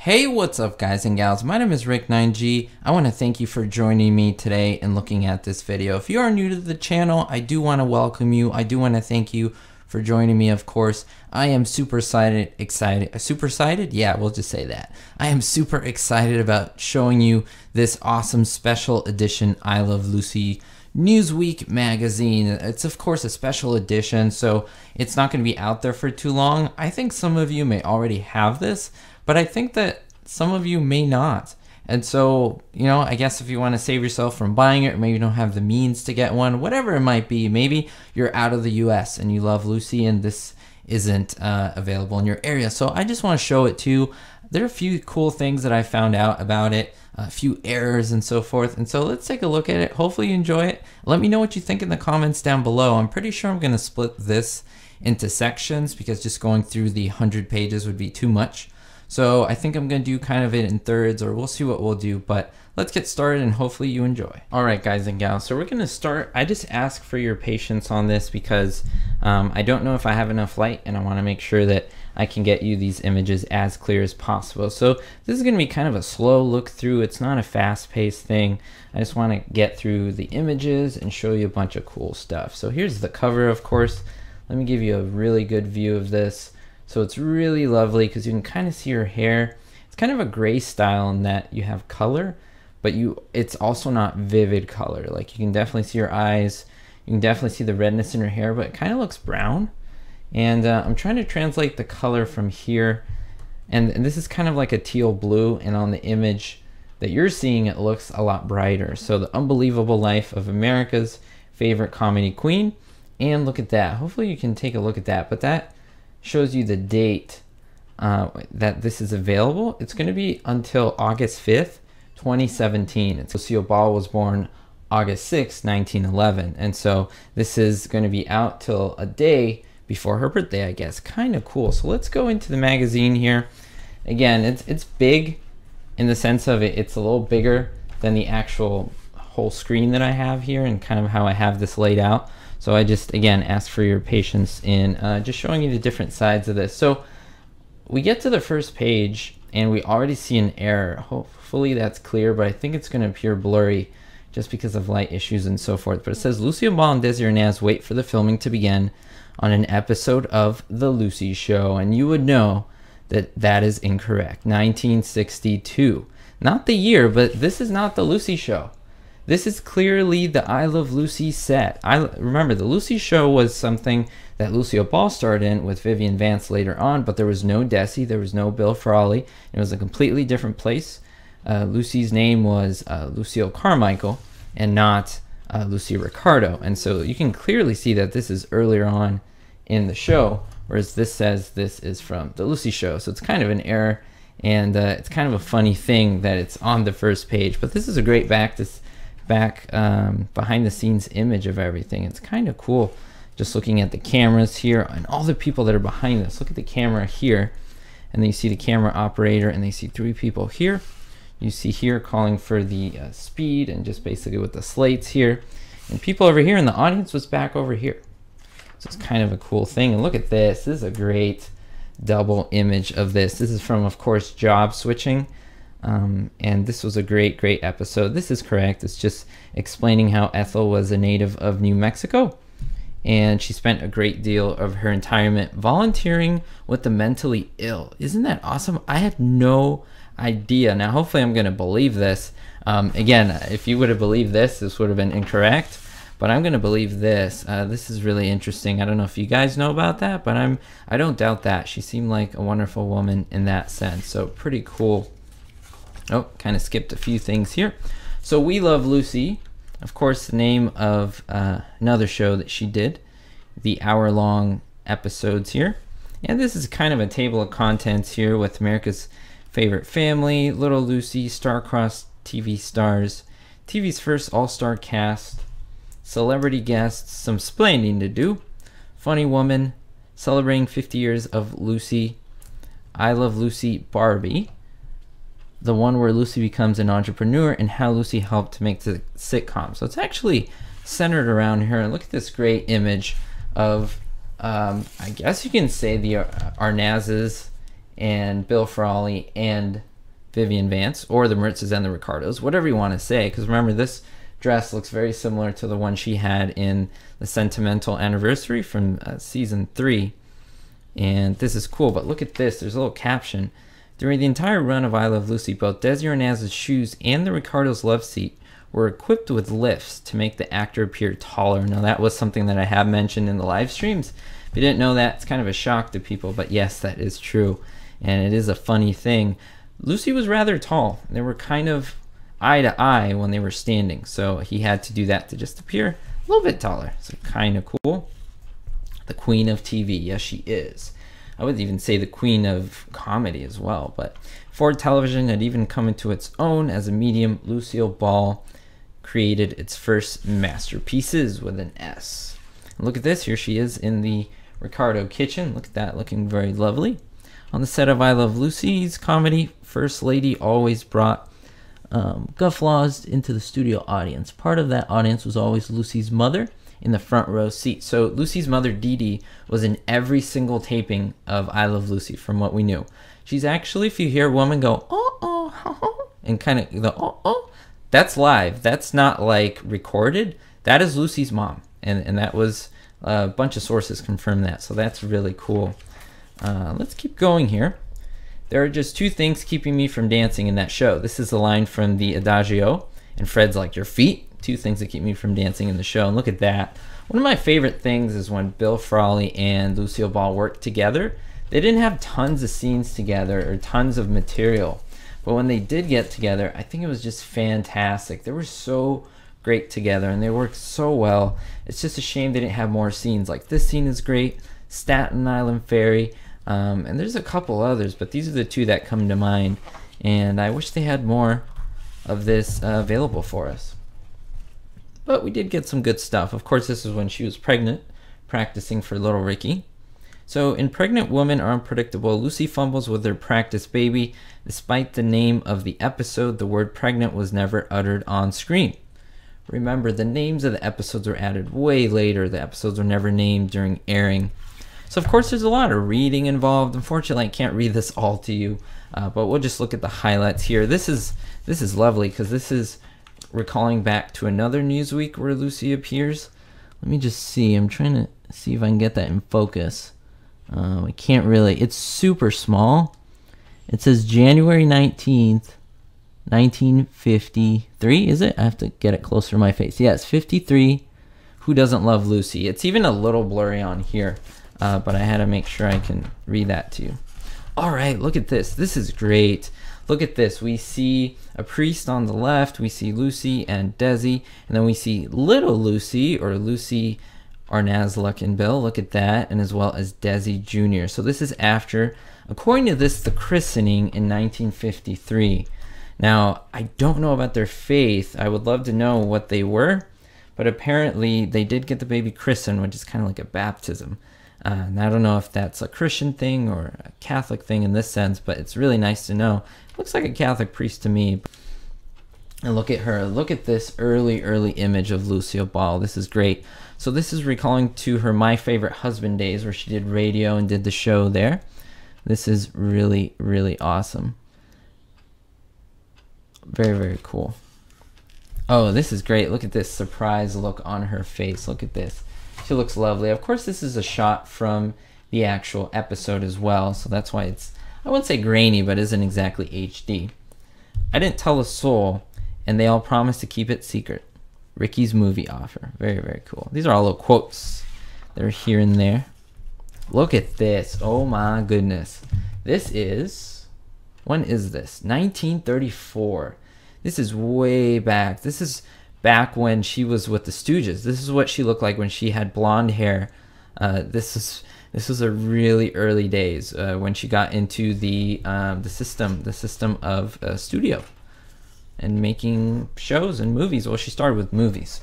Hey, what's up guys and gals? My name is Ricknineg. I want to thank you for joining me today and looking at this video. If you are new to the channel, I do want to welcome you. I do want to thank you for joining me, of course. I am super excited. Yeah, we'll just say that. I am super excited about showing you this awesome special edition I Love Lucy Newsweek magazine. It's of course a special edition, so it's not going to be out there for too long. I think some of you may already have this, but I think that some of you may not. And so, you know, I guess if you want to save yourself from buying it, or maybe you don't have the means to get one, whatever it might be, maybe you're out of the US and you love Lucy and this isn't available in your area. So I just want to show it to you. There are a few cool things that I found out about it, a few errors and so forth. And so let's take a look at it. Hopefully you enjoy it. Let me know what you think in the comments down below. I'm pretty sure I'm going to split this into sections because just going through the 100 pages would be too much. So I think I'm going to do kind of it in thirds, or we'll see what we'll do, but let's get started and hopefully you enjoy. All right, guys and gals, so we're going to start. I just ask for your patience on this because I don't know if I have enough light, and I want to make sure that I can get you these images as clear as possible. So this is going to be kind of a slow look through. It's not a fast-paced thing. I just want to get through the images and show you a bunch of cool stuff. So here's the cover, of course. Let me give you a really good view of this. So it's really lovely because you can kind of see her hair. It's kind of a gray style in that you have color, but it's also not vivid color. Like you can definitely see her eyes. You can definitely see the redness in her hair, but it kind of looks brown. And I'm trying to translate the color from here. And this is kind of like a teal blue. And on the image that you're seeing, it looks a lot brighter. So the unbelievable life of America's favorite comedy queen. And look at that. Hopefully you can take a look at that. But that shows you the date that this is available. It's going to be until August 5th, 2017. Lucille Ball was born August 6th, 1911. And so this is going to be out till a day before her birthday, I guess. Kind of cool. So let's go into the magazine here. Again, it's big in the sense of it's a little bigger than the actual whole screen that I have here and kind of how I have this laid out. So I just, again, ask for your patience in just showing you the different sides of this. So we get to the first page and we already see an error. Hopefully that's clear, but I think it's going to appear blurry just because of light issues and so forth. But it says, Lucille Ball and Desi Arnaz wait for the filming to begin on an episode of The Lucy Show. And you would know that that is incorrect. 1962. Not the year, but this is not The Lucy Show. This is clearly the I Love Lucy set. Remember, the Lucy Show was something that Lucille Ball starred in with Vivian Vance later on, but there was no Desi, there was no Bill Frawley. It was a completely different place. Lucy's name was Lucille Carmichael and not Lucy Ricardo. And so you can clearly see that this is earlier on in the show, whereas this says this is from the Lucy Show. So it's kind of an error, and it's kind of a funny thing that it's on the first page. But this is a great behind the scenes image of everything. It's kind of cool just looking at the cameras here and all the people that are behind this. Look at the camera here, and then you see the camera operator, and they see three people here. You see here calling for the speed, and just basically with the slates here, and people over here, and the audience was back over here. So it's kind of a cool thing. And look at this. This is a great double image of this. This is from, of course, Job Switching. And this was a great episode. This is correct. It's just explaining how Ethel was a native of New Mexico, and she spent a great deal of her retirement volunteering with the mentally ill. Isn't that awesome? I had no idea. Now, hopefully I'm going to believe this. Again, if you would have believed this would have been incorrect, but I'm going to believe this. This is really interesting. I don't know if you guys know about that, but I don't doubt that. She seemed like a wonderful woman in that sense. So pretty cool. Oh, kind of skipped a few things here. So We Love Lucy, of course, the name of another show that she did, the hour-long episodes here. And this is kind of a table of contents here with America's favorite family, Little Lucy, star-crossed TV stars, TV's first all-star cast, celebrity guests, some splaining to do, funny woman, celebrating 50 years of Lucy, I Love Lucy Barbie, the one where Lucy becomes an entrepreneur, and how Lucy helped to make the sitcom. So it's actually centered around her. And look at this great image of, I guess you can say the Arnazes and Bill Frawley and Vivian Vance, or the Maritzes and the Ricardos, whatever you want to say, because remember, this dress looks very similar to the one she had in the Sentimental Anniversary from season 3. And this is cool, but look at this. There's a little caption. During the entire run of I Love Lucy, both Desi Arnaz's shoes and the Ricardos' love seat were equipped with lifts to make the actor appear taller. Now, that was something that I have mentioned in the live streams. If you didn't know that, it's kind of a shock to people, but yes, that is true. And it is a funny thing. Lucy was rather tall. They were kind of eye to eye when they were standing, so he had to do that to just appear a little bit taller. So kind of cool. The queen of TV, yes she is. I would even say the queen of comedy as well, but before television had even come into its own as a medium, Lucille Ball created its first masterpieces with an S. And look at this, here she is in the Ricardo kitchen. Look at that, looking very lovely. On the set of I Love Lucy's comedy, First Lady always brought guffaws into the studio audience. Part of that audience was always Lucy's mother in the front row seat. So Lucy's mother, Dee Dee, was in every single taping of I Love Lucy from what we knew. She's actually, if you hear a woman go, oh, oh, oh, and kind of the oh, oh, that's live. That's not like recorded. That is Lucy's mom. And that was, a bunch of sources confirm that. So that's really cool. Let's keep going here. There are just two things keeping me from dancing in that show. This is a line from the Adagio, and Fred's like, your feet? Two things that keep me from dancing in the show. And look at that. One of my favorite things is when Bill Frawley and Lucille Ball worked together. They didn't have tons of scenes together or tons of material, but when they did get together, I think it was just fantastic. They were so great together and they worked so well. It's just a shame they didn't have more scenes. Like this scene is great, Staten Island Ferry, and there's a couple others, but these are the two that come to mind, and I wish they had more of this available for us. But we did get some good stuff. Of course, this is when she was pregnant, practicing for little Ricky. So in Pregnant Women Are Unpredictable, Lucy fumbles with her practice baby. Despite the name of the episode, the word pregnant was never uttered on screen. Remember, the names of the episodes were added way later. The episodes were never named during airing. So of course there's a lot of reading involved. Unfortunately, I can't read this all to you, but we'll just look at the highlights here. This is lovely because this is recalling back to another Newsweek where Lucy appears. Let me just see. I'm trying to see if I can get that in focus. I can't really. It's super small. It says January 19th, 1953. Is it? I have to get it closer to my face. Yes, 53. Who doesn't love Lucy? It's even a little blurry on here, but I had to make sure I can read that to you. All right, look at this. This is great. Look at this. We see a priest on the left. We see Lucy and Desi. And then we see little Lucy, or Lucy Arnaz, Luck and Bill. Look at that. And as well as Desi Jr. So this is after, according to this, the christening in 1953. Now, I don't know about their faith. I would love to know what they were. But apparently, they did get the baby christened, which is kind of like a baptism. And I don't know if that's a Christian thing or a Catholic thing in this sense, but it's really nice to know. Looks like a Catholic priest to me. And look at her. Look at this early image of Lucille Ball. This is great. So this is recalling to her My Favorite Husband days where she did radio and did the show there. This is really awesome. Very cool. Oh, this is great. Look at this surprise look on her face. Look at this. She looks lovely. Of course, this is a shot from the actual episode as well, so that's why it's, I wouldn't say grainy, but isn't exactly HD. I didn't tell a soul, and they all promised to keep it secret. Ricky's movie offer. Very cool. These are all little quotes. They're here and there. Look at this. Oh my goodness. This is, when is this? 1934. This is way back. This is back when she was with the Stooges. This is what she looked like when she had blonde hair. This was a really early days when she got into the system of studio and making shows and movies. Well, she started with movies.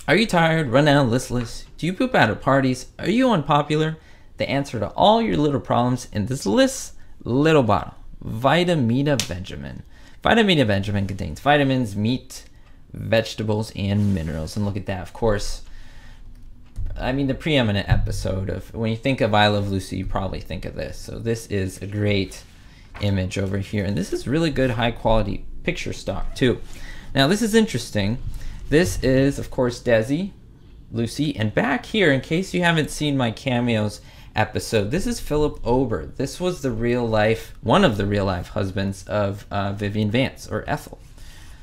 Are you tired, run down, listless? Do you poop out at parties? Are you unpopular? The answer to all your little problems in this little bottle. Vitamina Benjamin. Vitamina Benjamin contains vitamins, meat, vegetables, and minerals. And look at that, of course. I mean, the preeminent episode of, when you think of I Love Lucy, you probably think of this. So this is a great image over here. And this is really good high quality picture stock too. Now this is interesting. This is of course Desi, Lucy, and back here, in case you haven't seen my cameos episode, this is Philip Ober. This was the one of the real life husbands of Vivian Vance, or Ethel.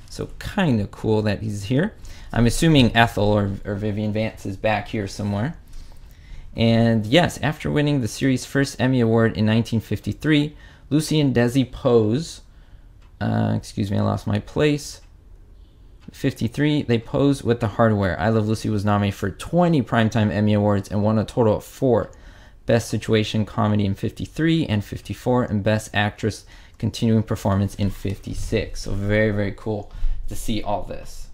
So kind of cool that he's here. I'm assuming Ethel or Vivian Vance is back here somewhere. And yes, after winning the series' first Emmy Award in 1953, Lucy and Desi pose. Excuse me, I lost my place. 53, they pose with the hardware. I Love Lucy was nominated for 20 Primetime Emmy Awards and won a total of 4. Best Situation Comedy in 53 and 54, and Best Actress Continuing Performance in 56. So very, very cool to see all this.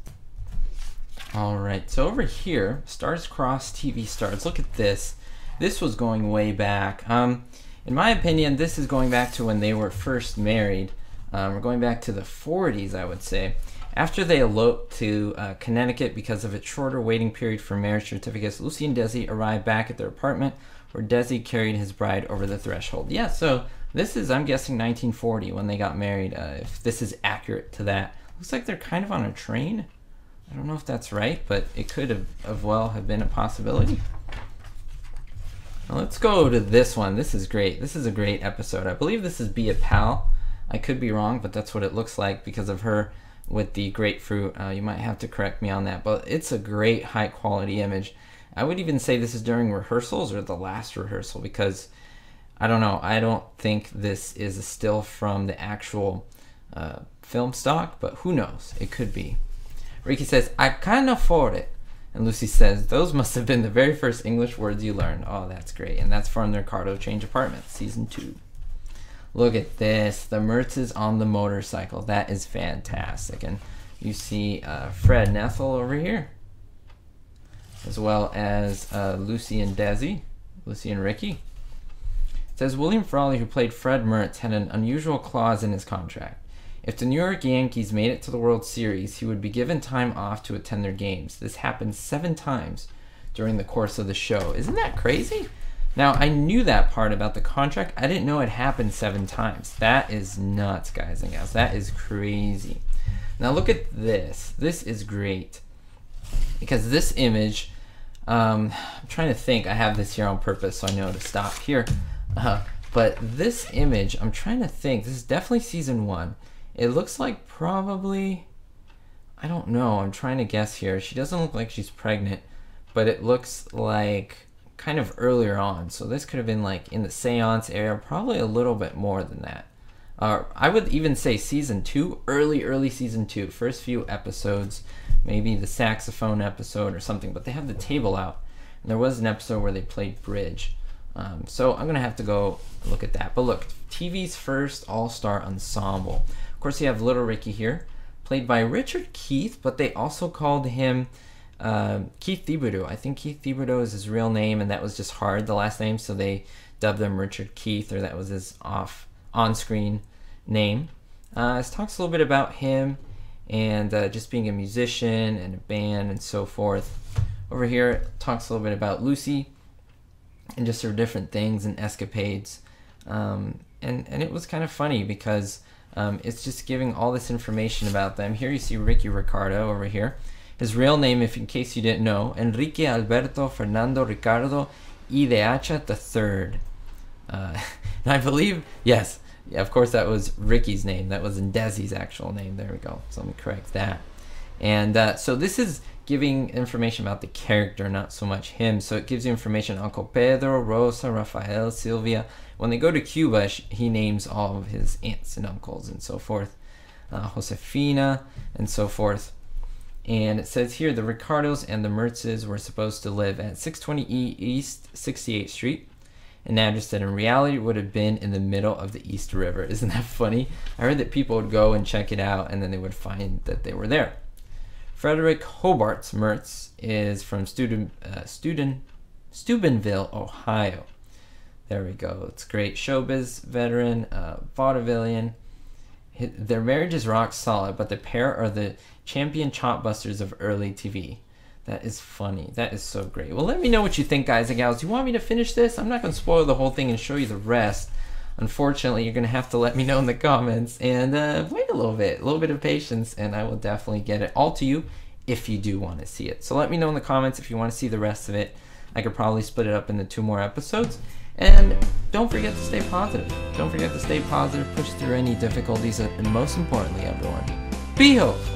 All right, so over here, Stars Cross TV Stars. Look at this. This was going way back. In my opinion, this is going back to when they were first married. We're going back to the 40s, I would say. After they eloped to Connecticut because of its shorter waiting period for marriage certificates, Lucy and Desi arrived back at their apartment where Desi carried his bride over the threshold. Yeah, so this is, I'm guessing, 1940 when they got married, if this is accurate to that. Looks like they're kind of on a train. I don't know if that's right, but it could have well have been a possibility. Now let's go to this one. This is great. This is a great episode. I believe this is Be a Pal. I could be wrong, but that's what it looks like because of her with the grapefruit. You might have to correct me on that, but it's a great high quality image. I would even say this is during rehearsals or the last rehearsal because I don't know. I don't think this is a still from the actual film stock, but who knows? It could be. Ricky says, I can't afford it. And Lucy says, those must have been the very first English words you learned. Oh, that's great. And that's from the Ricardo Change Apartment, Season 2. Look at this. The Mertzes on the motorcycle. That is fantastic. And you see Fred and Ethel over here, as well as Lucy and Desi, Lucy and Ricky. It says, William Frawley, who played Fred Mertz, had an unusual clause in his contract. If the New York Yankees made it to the World Series, he would be given time off to attend their games. This happened 7 times during the course of the show. Isn't that crazy? Now, I knew that part about the contract. I didn't know it happened 7 times. That is nuts, guys and gals. That is crazy. Now, look at this. This is great. Because this image, I'm trying to think. I have this here on purpose, so I know to stop here. But this image, I'm trying to think. This is definitely Season 1. It looks like probably, I don't know, I'm trying to guess here. She doesn't look like she's pregnant, but it looks like kind of earlier on. So this could have been like in the seance area, probably a little bit more than that. I would even say Season 2, early Season 2, first few episodes, maybe the saxophone episode or something, but they have the table out. And there was an episode where they played bridge. So I'm going to have to go look at that. But look, TV's first all-star ensemble. Of course, you have Little Ricky here, played by Richard Keith, but they also called him Keith Thibodeau. I think Keith Thibodeau is his real name, and that was just hard, the last name, so they dubbed him Richard Keith, or that was his on-screen name. It talks a little bit about him and just being a musician and a band and so forth. Over here, it talks a little bit about Lucy and just her different things and escapades. And it was kind of funny because it's just giving all this information about them. Here you see Ricky Ricardo over here. His real name, if in case you didn't know, Enrique Alberto Fernando Ricardo Ideacha III. And I believe, yes, yeah, of course that was Ricky's name. That was Desi's actual name. There we go. So let me correct that. And so this is giving information about the character, not so much him. So it gives you information on Uncle Pedro, Rosa, Rafael, Sylvia. When they go to Cuba, he names all of his aunts and uncles and so forth. Josefina and so forth. And it says here, the Ricardos and the Mertzes were supposed to live at 620 East 68th Street. An address that in reality would have been in the middle of the East River. Isn't that funny? I heard that people would go and check it out and then they would find that they were there. Frederick Hobart's Mertz is from Steubenville, Ohio. There we go. It's great. Showbiz veteran, vaudevillian. Their marriage is rock solid, but the pair are the champion chopbusters of early TV. That is funny. That is so great. Well, let me know what you think, guys and gals. Do you want me to finish this? I'm not going to spoil the whole thing and show you the rest. unfortunately, you're going to have to let me know in the comments and wait a little bit of patience, and I will definitely get it all to you if you do want to see it. So let me know in the comments if you want to see the rest of it. I could probably split it up into 2 more episodes. And don't forget to stay positive. Don't forget to stay positive, push through any difficulties, and most importantly, everyone, be hopeful.